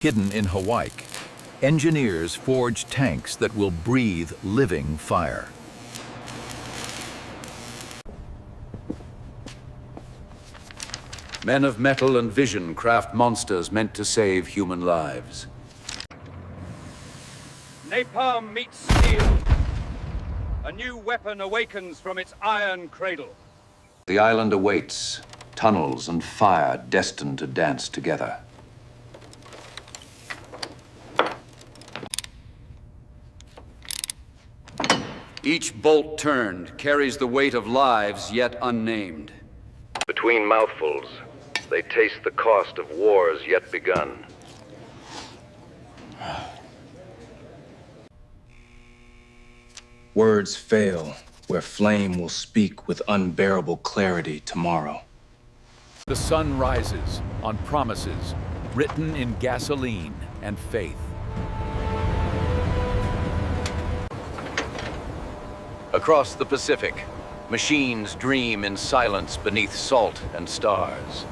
Hidden in Hawaii, engineers forge tanks that will breathe living fire. Men of metal and vision craft monsters meant to save human lives. Napalm meets steel. A new weapon awakens from its iron cradle. The island awaits, tunnels and fire destined to dance together. Each bolt turned carries the weight of lives yet unnamed. Between mouthfuls, they taste the cost of wars yet begun. Words fail where flame will speak with unbearable clarity tomorrow. The sun rises on promises written in gasoline and faith. Across the Pacific, machines dream in silence beneath salt and stars.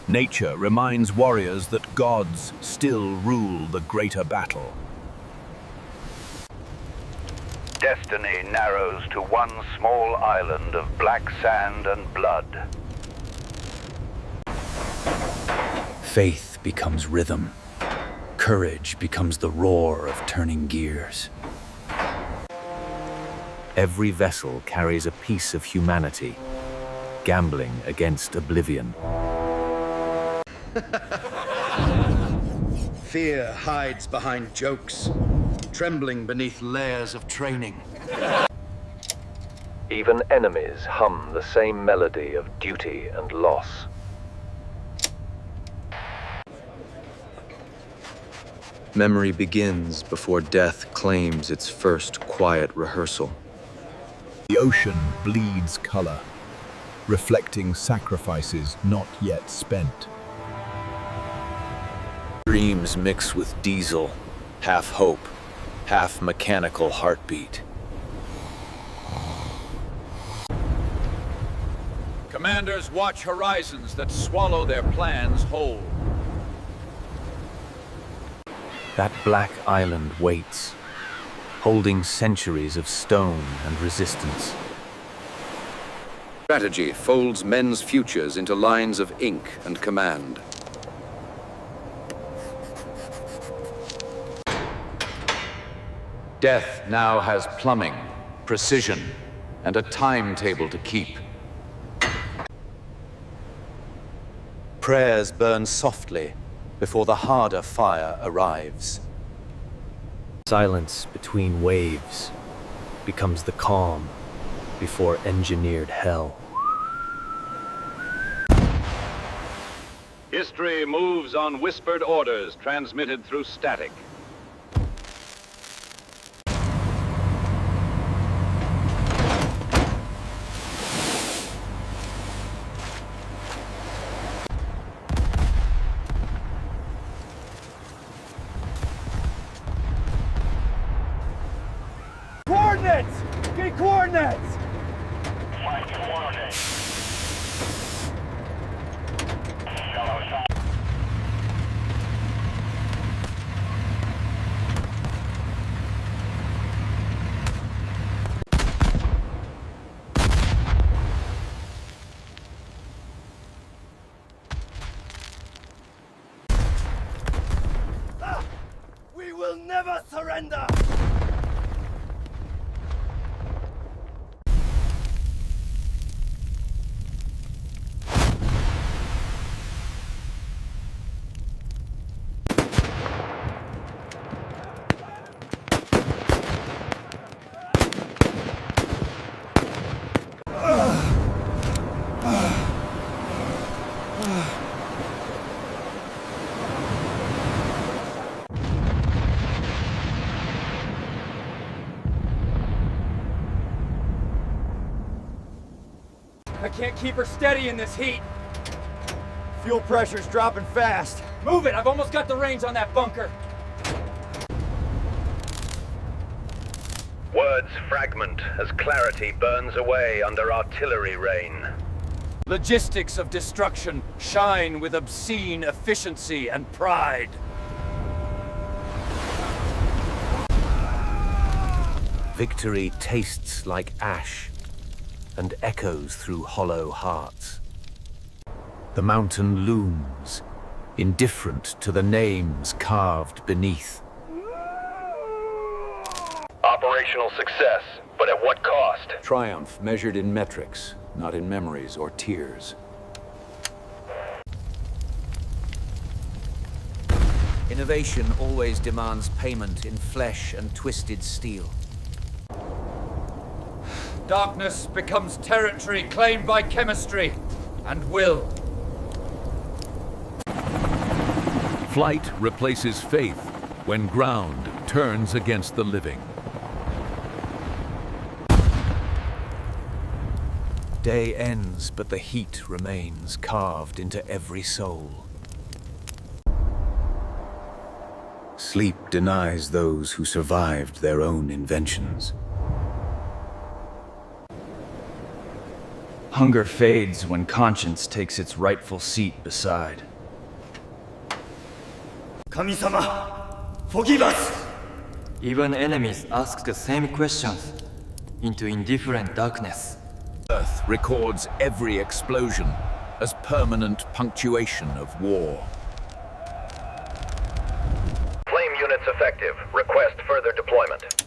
Nature reminds warriors that gods still rule the greater battle. Destiny narrows to one small island of black sand and blood. Faith becomes rhythm. Courage becomes the roar of turning gears. Every vessel carries a piece of humanity, gambling against oblivion. Fear hides behind jokes, trembling beneath layers of training. Even enemies hum the same melody of duty and loss. Memory begins before death claims its first quiet rehearsal. The ocean bleeds color, reflecting sacrifices not yet spent. Dreams mix with diesel, half hope, half mechanical heartbeat. Commanders watch horizons that swallow their plans whole. That black island waits, holding centuries of stone and resistance. Strategy folds men's futures into lines of ink and command. Death now has plumbing, precision, and a timetable to keep. Prayers burn softly before the harder fire arrives. Silence between waves becomes the calm before engineered hell. History moves on whispered orders transmitted through static. Coordinates! Get coordinates! Flight coordinates. Shallow side. We will never surrender! I can't keep her steady in this heat. Fuel pressure's dropping fast. Move it! I've almost got the range on that bunker. Words fragment as clarity burns away under artillery rain. Logistics of destruction shine with obscene efficiency and pride. Victory tastes like ash and echoes through hollow hearts. The mountain looms, indifferent to the names carved beneath. Operational success, but at what cost? Triumph measured in metrics, not in memories or tears. Innovation always demands payment in flesh and twisted steel. Darkness becomes territory claimed by chemistry and will. Flight replaces faith when ground turns against the living. Day ends, but the heat remains carved into every soul. Sleep denies those who survived their own inventions. Hunger fades when conscience takes its rightful seat beside. Kami-sama, forgive us! Even enemies ask the same questions into indifferent darkness. Earth records every explosion as permanent punctuation of war. Flame units effective. Request further deployment.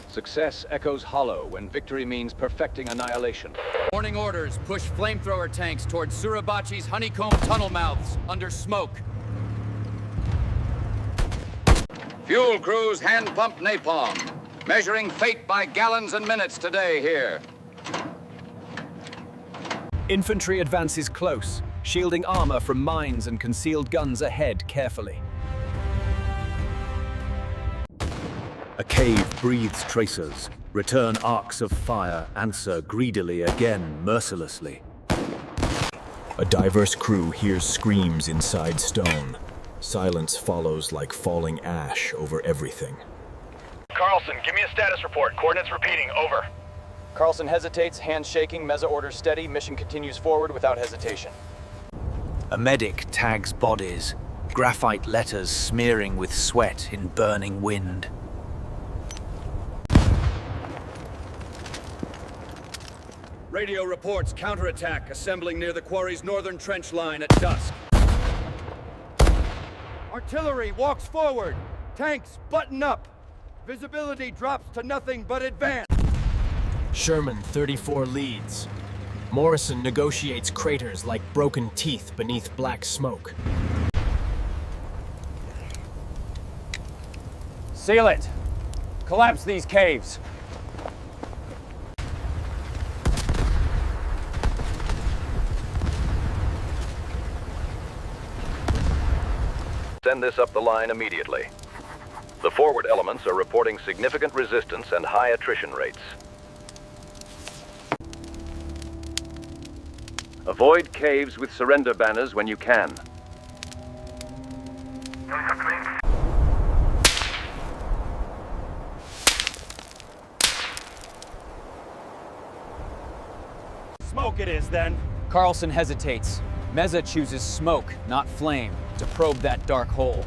Success echoes hollow when victory means perfecting annihilation. Warning orders, push flamethrower tanks towards Suribachi's honeycomb tunnel mouths under smoke. Fuel crews hand pump napalm, measuring fate by gallons and minutes today here. Infantry advances close, shielding armor from mines and concealed guns ahead carefully. A cave breathes tracers. Return arcs of fire answer greedily again, mercilessly. A diverse crew hears screams inside stone. Silence follows like falling ash over everything. Carlson, give me a status report. Coordinates repeating. Over. Carlson hesitates, hands shaking, Meza orders steady, mission continues forward without hesitation. A medic tags bodies, graphite letters smearing with sweat in burning wind. Radio reports counterattack assembling near the quarry's northern trench line at dusk. Artillery walks forward. Tanks button up. Visibility drops to nothing but advance. Sherman 34 leads. Morrison negotiates craters like broken teeth beneath black smoke. Seal it! Collapse these caves! Send this up the line immediately. The forward elements are reporting significant resistance and high attrition rates. Avoid caves with surrender banners when you can. Smoke it is, then. Carlson hesitates. Meza chooses smoke, not flame, to probe that dark hole.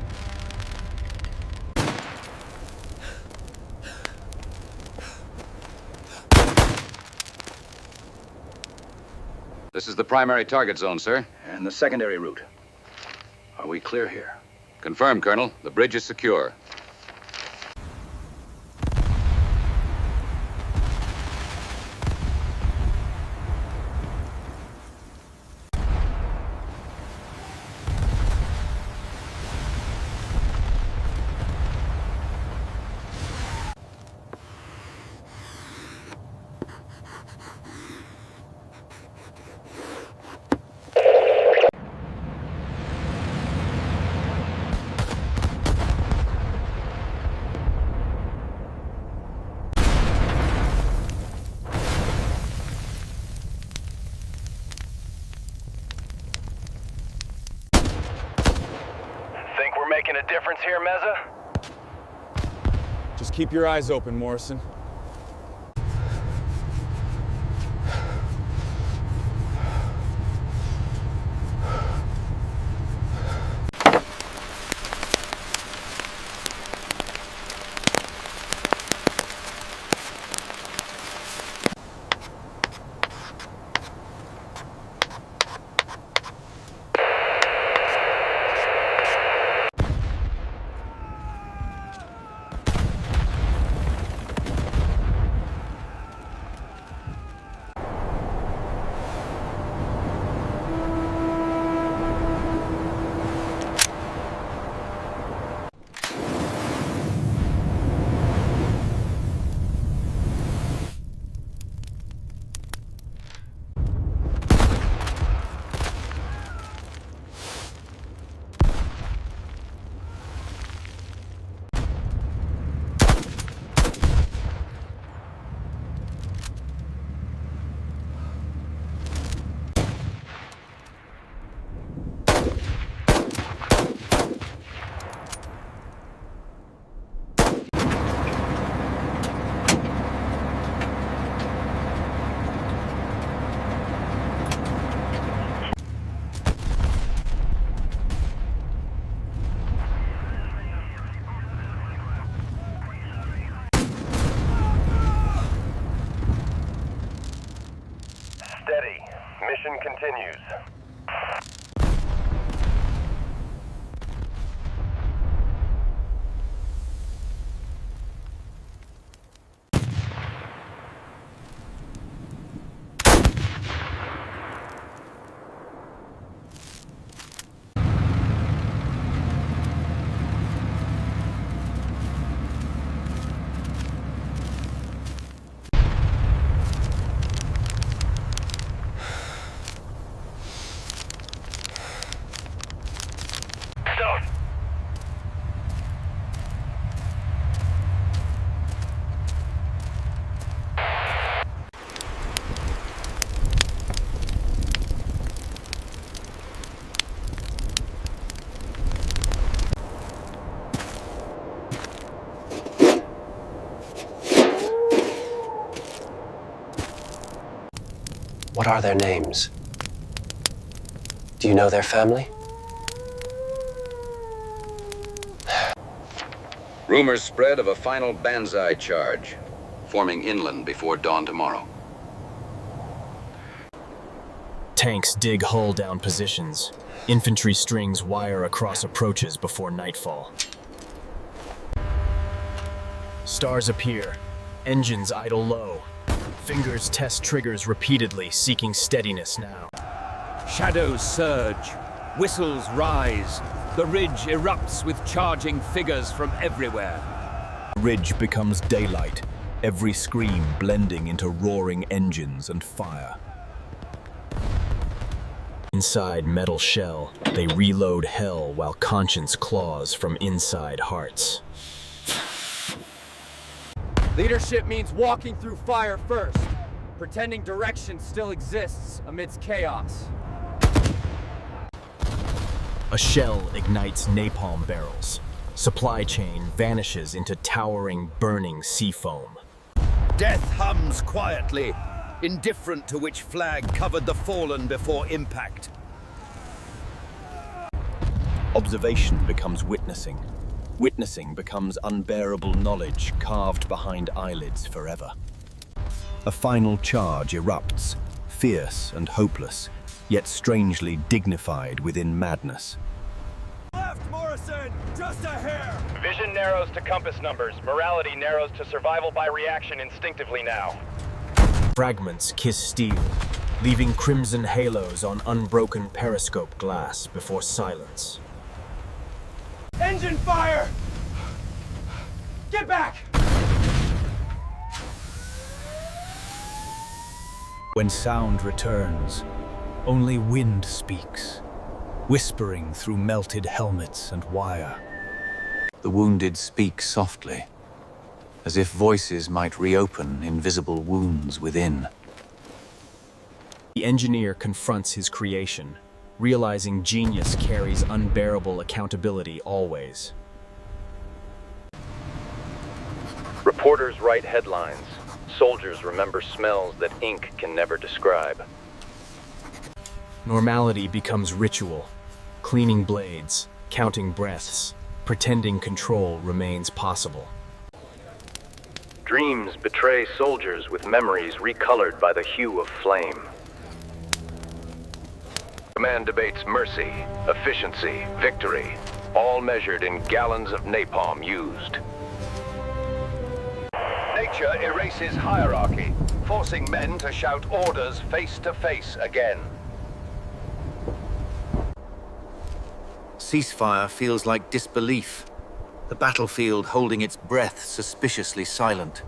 This is the primary target zone, sir. And the secondary route. Are we clear here? Confirmed, Colonel. The bridge is secure. Think we're making a difference here, Meza? Just keep your eyes open, Morrison. continues. What are their names? Do you know their family? Rumors spread of a final banzai charge, forming inland before dawn tomorrow. Tanks dig hull down positions. Infantry strings wire across approaches before nightfall. Stars appear. Engines idle low. Fingers test triggers repeatedly, seeking steadiness now. Shadows surge, whistles rise. The ridge erupts with charging figures from everywhere. The ridge becomes daylight, every scream blending into roaring engines and fire. Inside metal shell, they reload hell while conscience claws from inside hearts. Leadership means walking through fire first, pretending direction still exists amidst chaos. A shell ignites napalm barrels. Supply chain vanishes into towering, burning sea foam. Death hums quietly, indifferent to which flag covered the fallen before impact. Observation becomes witnessing. Witnessing becomes unbearable knowledge carved behind eyelids forever. A final charge erupts, fierce and hopeless, yet strangely dignified within madness. Left, Morrison! Just a hair! Vision narrows to compass numbers. Morality narrows to survival by reaction instinctively now. Fragments kiss steel, leaving crimson halos on unbroken periscope glass before silence. Engine fire! Get back! When sound returns, only wind speaks, whispering through melted helmets and wire. The wounded speak softly, as if voices might reopen invisible wounds within. The engineer confronts his creation, realizing genius carries unbearable accountability always. Reporters write headlines. Soldiers remember smells that ink can never describe. Normality becomes ritual. Cleaning blades, counting breaths, pretending control remains possible. Dreams betray soldiers with memories recolored by the hue of flame. Command debates mercy, efficiency, victory, all measured in gallons of napalm used. Nature erases hierarchy, forcing men to shout orders face to face again. Ceasefire feels like disbelief. The battlefield holding its breath suspiciously silent.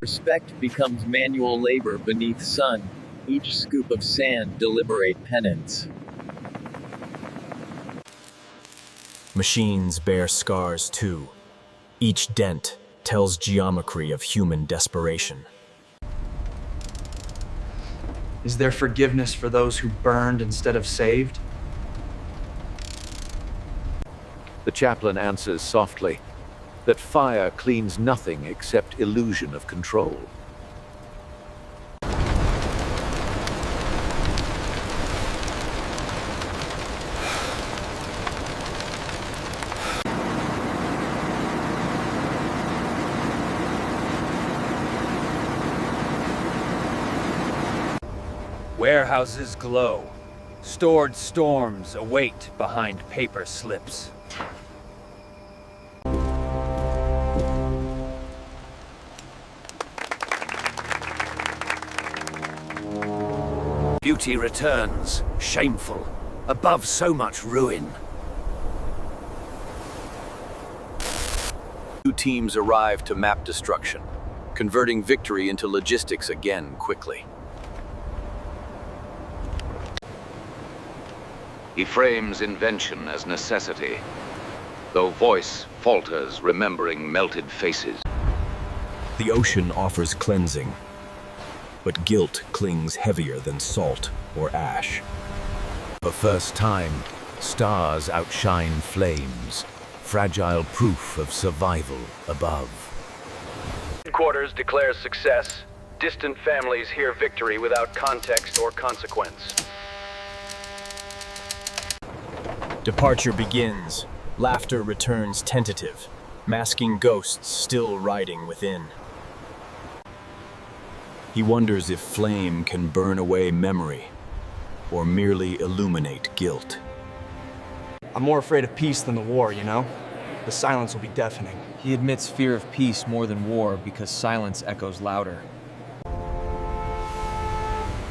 Respect becomes manual labor beneath sun. Each scoop of sand deliberate penance. Machines bear scars too. Each dent tells geometry of human desperation. Is there forgiveness for those who burned instead of saved? The chaplain answers softly that fire cleans nothing except illusion of control. Warehouses glow. Stored storms await behind paper slips. Beauty returns, shameful, above so much ruin. Two teams arrive to map destruction, converting victory into logistics again quickly. He frames invention as necessity, though voice falters remembering melted faces. The ocean offers cleansing, but guilt clings heavier than salt or ash. For first time, stars outshine flames, fragile proof of survival above. Headquarters declares success. Distant families hear victory without context or consequence. Departure begins. Laughter returns tentative, masking ghosts still riding within. He wonders if flame can burn away memory, or merely illuminate guilt. I'm more afraid of peace than the war, you know? The silence will be deafening. He admits fear of peace more than war because silence echoes louder.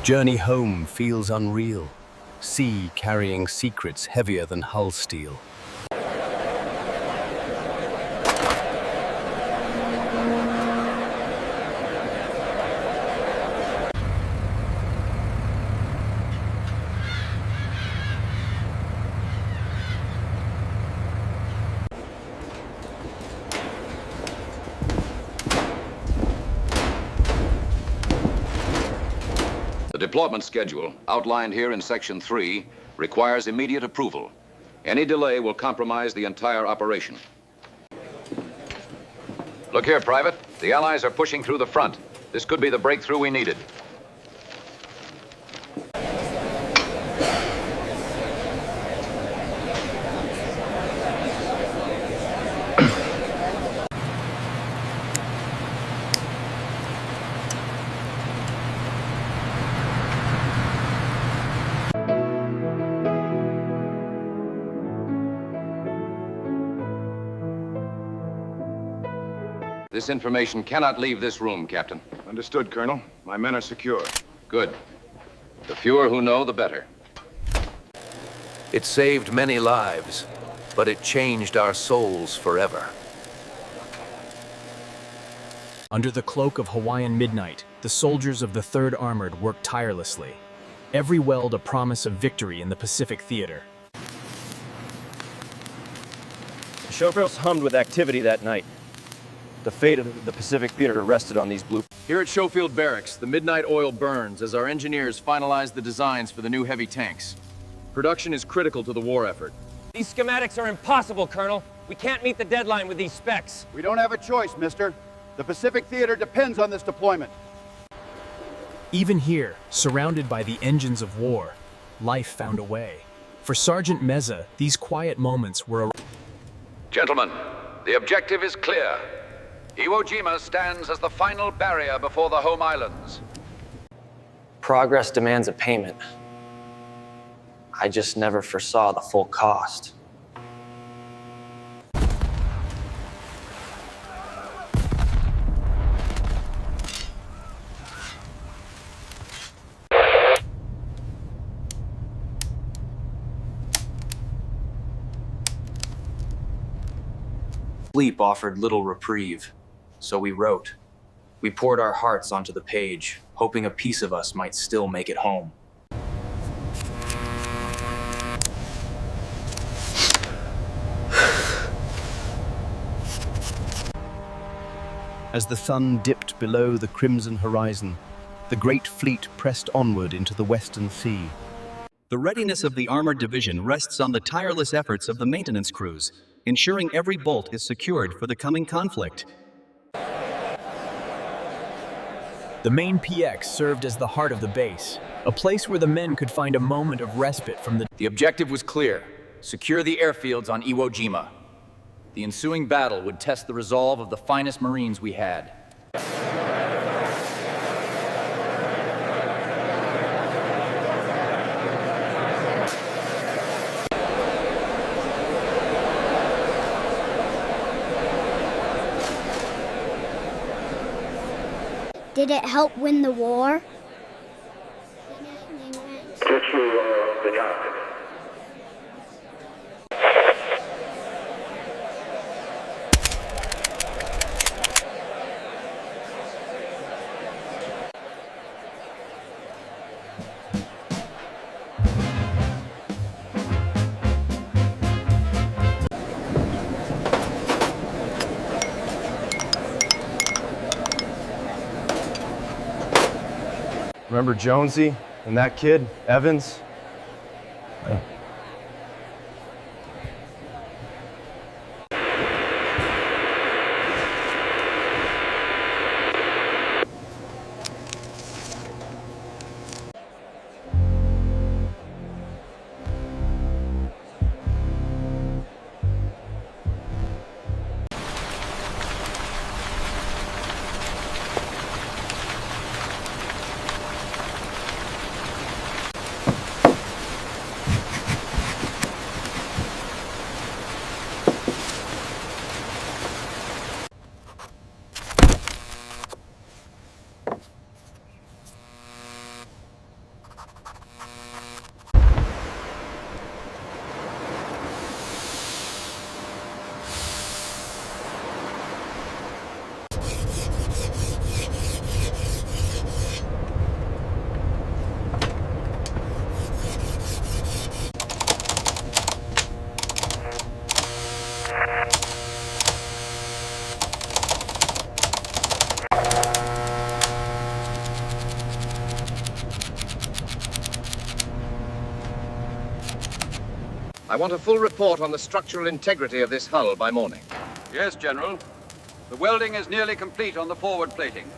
Journey home feels unreal. Sea carrying secrets heavier than hull steel. The deployment schedule, outlined here in Section 3, requires immediate approval. Any delay will compromise the entire operation. Look here, Private. The Allies are pushing through the front. This could be the breakthrough we needed. This information cannot leave this room, Captain. Understood, Colonel. My men are secure. Good. The fewer who know, the better. It saved many lives, but it changed our souls forever. Under the cloak of Hawaiian midnight, the soldiers of the 3rd Armored worked tirelessly. Every weld a promise of victory in the Pacific Theater. The showgirls hummed with activity that night. The fate of the Pacific Theater rested on these blue... Here at Schofield Barracks, the midnight oil burns as our engineers finalize the designs for the new heavy tanks. Production is critical to the war effort. These schematics are impossible, Colonel. We can't meet the deadline with these specs. We don't have a choice, mister. The Pacific Theater depends on this deployment. Even here, surrounded by the engines of war, life found a way. For Sergeant Meza, these quiet moments were a... Gentlemen, the objective is clear. Iwo Jima stands as the final barrier before the home islands. Progress demands a payment. I just never foresaw the full cost. Sleep offered little reprieve, so we wrote. We poured our hearts onto the page, hoping a piece of us might still make it home. As the sun dipped below the crimson horizon, the great fleet pressed onward into the western sea. The readiness of the armored division rests on the tireless efforts of the maintenance crews, ensuring every bolt is secured for the coming conflict. The main PX served as the heart of the base, a place where the men could find a moment of respite from the... The objective was clear: secure the airfields on Iwo Jima. The ensuing battle would test the resolve of the finest Marines we had. Did it help win the war? Remember Jonesy and that kid, Evans? I want a full report on the structural integrity of this hull by morning. Yes, General. The welding is nearly complete on the forward plating.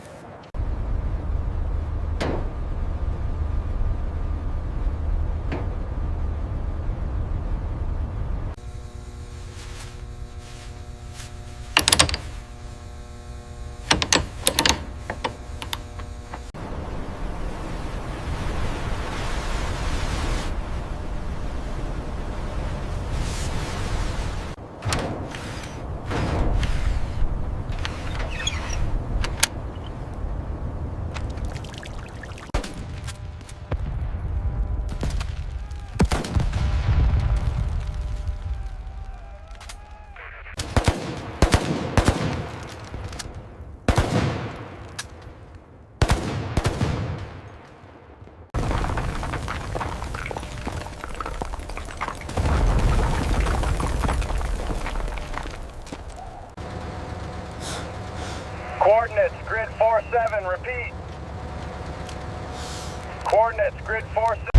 Coordinates, grid 47, repeat. Coordinates, grid 47.